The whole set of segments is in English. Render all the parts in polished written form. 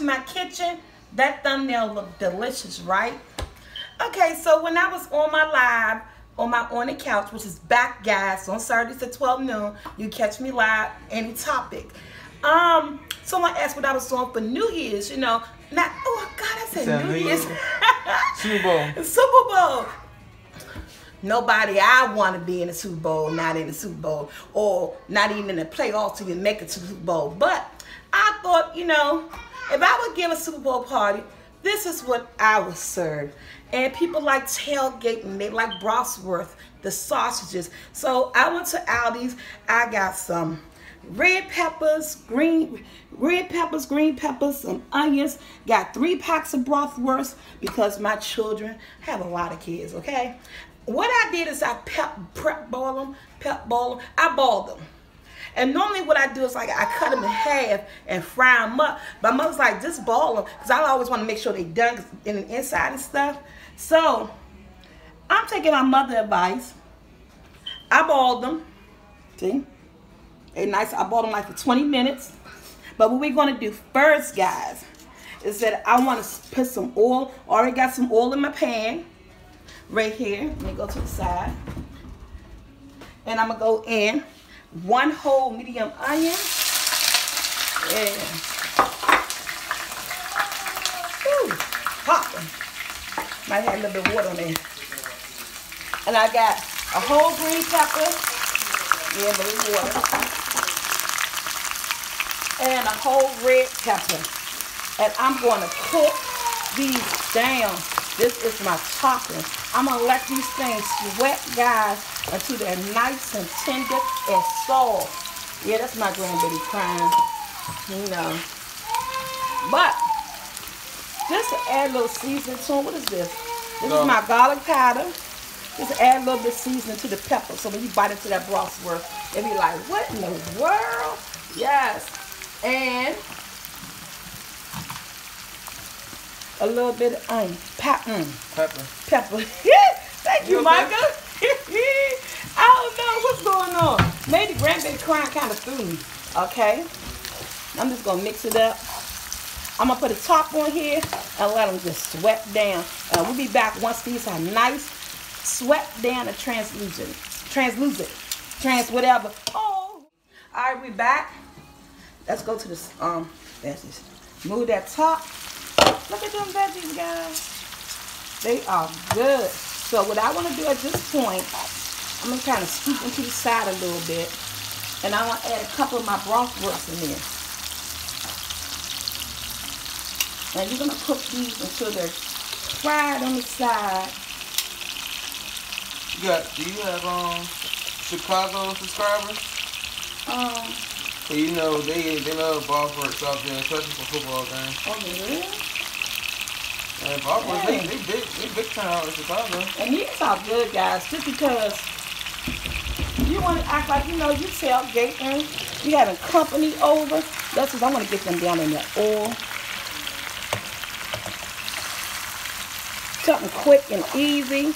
my kitchen, that thumbnail looked delicious, right? Okay, so when I was on my live, on the couch, which is back, guys, on Saturdays at 12 noon, you catch me live, any topic. Someone asked what I was doing for New Year's, you know. Not, oh God, I said New Year's. Super Bowl. Super Bowl. Nobody I want to be in the Super Bowl, not in the Super Bowl, or not even in the playoffs to even make it to the Super Bowl. But I thought, you know, if I would give a Super Bowl party, this is what I would serve. And people like tailgating, they like bratwurst, the sausages. So I went to Aldi's. I got some red peppers, green peppers, some onions. Got 3 packs of bratwurst because my children have a lot of kids, okay? What I did is I pep boiled them. I boiled them. And normally what I do is like I cut them in half and fry them up. But my mother's like, just boil them. Because I always want to make sure they done in the inside and stuff. So I'm taking my mother's advice. I boiled them. See? They're nice. I boiled them like for 20 minutes. But what we're going to do first, guys, is that I want to put some oil. Already got some oil in my pan. Right here. Let me go to the side. And I'm going to go in 1 whole medium onion. Yeah. Woo, popping. Might have a little bit of water on there. And I got a whole green pepper. Yeah, a little water. And a whole red pepper. And I'm going to cook these down. This is my topping. I'm going to let these things sweat, guys, until they're nice and tender and soft. Yeah, that's my grandbaby crying. You know. But, just to add a little seasoning to them. What is this? This is my garlic powder. Just add a little bit of seasoning to the pepper. So when you bite into that bratwurst, it'll be like, what in the world? Yes. And a little bit of onion. Pepper. Thank you, Micah. I don't know what's going on. Maybe grandbaby crying kind of threw me. Okay. I'm just going to mix it up. I'm going to put a top on here and let them just sweat down. We'll be back once these are nice, sweat down and translucent, whatever. Oh. All right, we back. Let's go to this, move that top. Look at them veggies, guys. They are good. So what I want to do at this point, I'm going to kind of scoop into the side a little bit. And I want to add a couple of my bratwurst in there. And you're going to cook these until they're fried on the side. Do you have Chicago subscribers? So you know they love bratwurst out there, especially for football games. Oh, really? And bratwurst, they big time out in Chicago. And these are good, guys, just because you want to act like, you know, you tailgating, you having company over. That's because I want to get them down in the oil. Something quick and easy.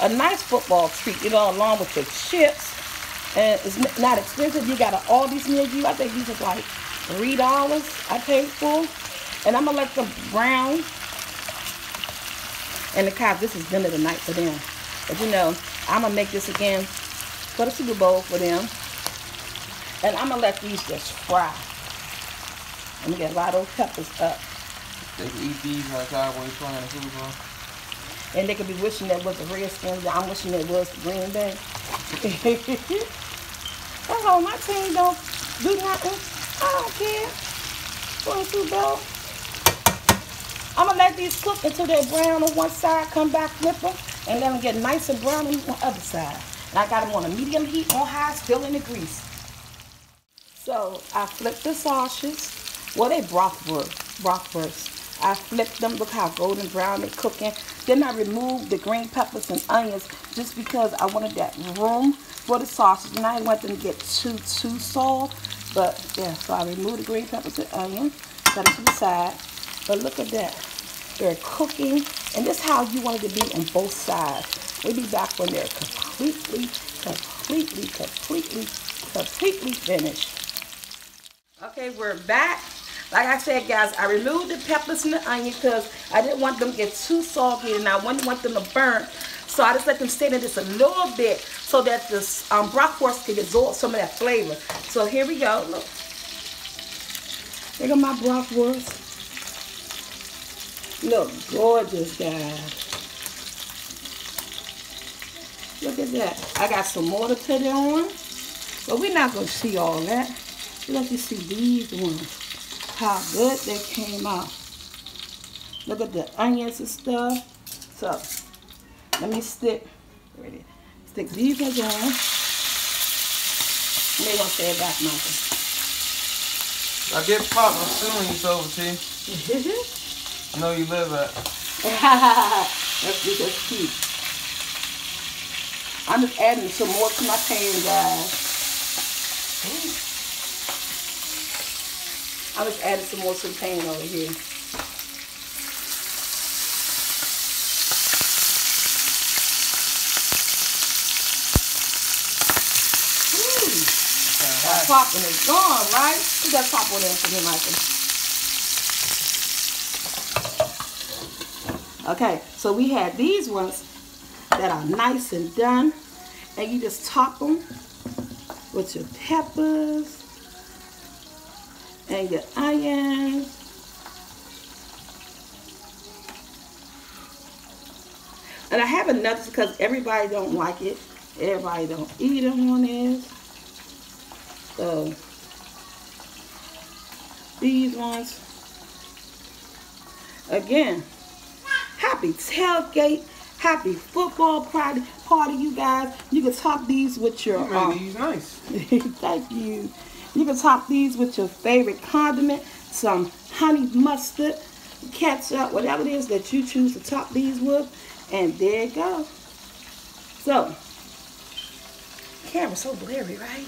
A nice football treat, you know, along with your chips. And it's not expensive. You got an Aldi's near you. I think these are like $3 I paid for. And I'm going to let them brown. And the cops, this is dinner tonight for them. But you know, I'm going to make this again for the Super Bowl for them. And I'm going to let these just fry. Let me get a lot of those peppers up. They can eat these like Cowboys playing the Super Bowl. And they could be wishing that was the Redskins. I'm wishing it was the Green Bay. That's all, my team don't do nothing. I don't care. For the Super Bowl. I'm going to let these cook until they're brown on one side. Come back, flip them. And let them get nice and brown on the other side. And I got them on a medium heat, on high, still in the grease. So I flipped the sausages. Well, they bratwurst. I flipped them. Look how golden brown they're cooking. Then I removed the green peppers and onions just because I wanted that room for the sausage. And I didn't want them to get too soft. But yeah, so I removed the green peppers and onions. Set it to the side. But look at that. They're cooking. And this is how you want it to be on both sides. We'll be back when they're completely finished. Okay, we're back. Like I said, guys, I removed the peppers and the onion because I didn't want them to get too salty and I wouldn't want them to burn. So I just let them sit in just a little bit so that the bratwurst can absorb some of that flavor. So here we go. Look. Look at my bratwurst. Look gorgeous, guys. Look at that. I got some more to put it on. But we're not going to see all that. Let you see these ones. How good they came out. Look at the onions and stuff. So, let me stick these ones on. They're going to stay back, Michael. I get popped. I'm suing you, SoulfulT. I know you live at. That's cute. I'm just adding some more to my pan, guys. I'm just adding some more to the pan over here. That popping is gone, right? Put that pop on there for me, Michael. Okay, so we had these ones that are nice and done, and you just top them with your peppers and your onions. And I have another because everybody don't like it. Everybody don't eat them on this. So these ones, again, happy tailgate, happy football party, you guys. You can top these with your these nice. Thank you. You can top these with your favorite condiment, some honey mustard, ketchup, whatever it is that you choose to top these with, and there you go. So, camera's so blurry, right?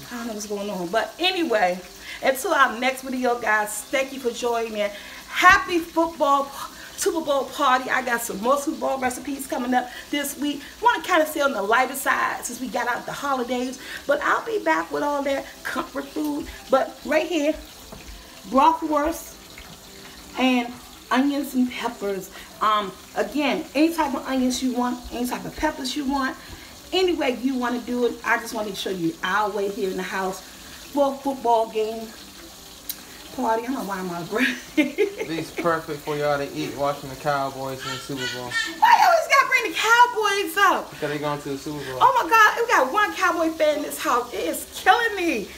I don't know what's going on, but anyway, until our next video, guys, thank you for joining me. Happy football Super Bowl party. I got some more Super Bowl recipes coming up this week. I want to kind of stay on the lighter side since we got out the holidays, but I'll be back with all that comfort food. But right here, bratwurst and onions and peppers. Again, any type of onions you want, any type of peppers you want, any way you want to do it. I just want to show you our way here in the house for a football game party. I don't know why I'm out of breath. These perfect for y'all to eat watching the Cowboys in the Super Bowl. Why you always gotta bring the Cowboys up? Because they going to the Super Bowl. Oh my God, we got one Cowboy fan in this house. It is killing me.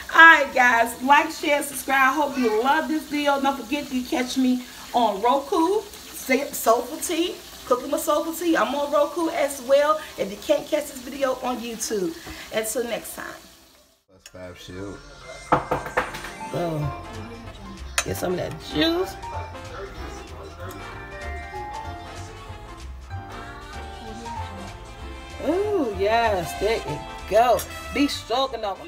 Alright guys, like, share, subscribe. I hope you love this video. Don't forget you catch me on Roku, SoulfulT, Cooking with SoulfulT. I'm on Roku as well. If you can't catch this video on YouTube. Until next time. That's Fab Shield. So, get some of that juice. Ooh, yes, there you go. Beef stroganoff.